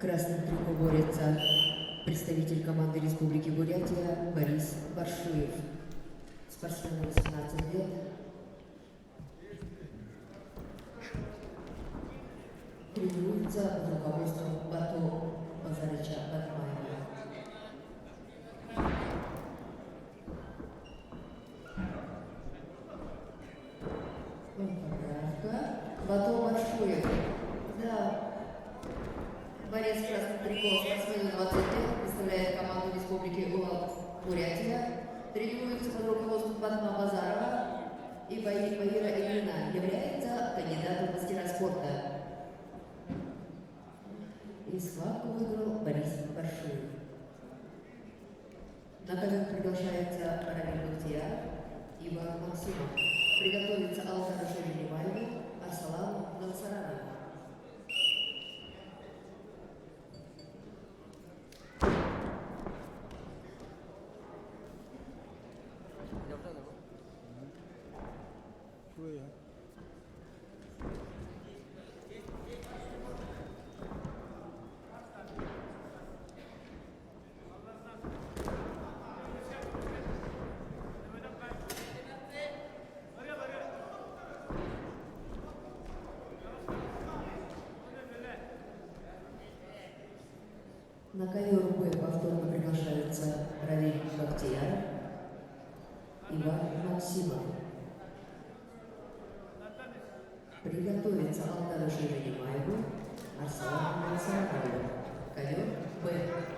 Красным трико борется представитель команды Республики Бурятия Борис Баршуев. Спортсмену 18 лет. Тренируется под руководством Бату Базарыча Батмаева. Поправка. Бату Баршуев. Да. Борец красным трико, спортсмену 20 лет, представляет команду Республики Бурятия. Тренируется под руководством Батма Базарова и Баира Ильина. Является кандидатом в мастера спорта. И схватку выиграл Борис Баршуев. На ковер приглашается Равиль Бахтияр, Иван Максимов. Приготовится Алтара Шерилеваева, Арсалан Галсарана. На ковер Б повторно приглашаются Равиль Бахтияр, Иван Максимов. Приготовится Алтара Шерилеваева, Арсалан Галсарана. Ковер Б.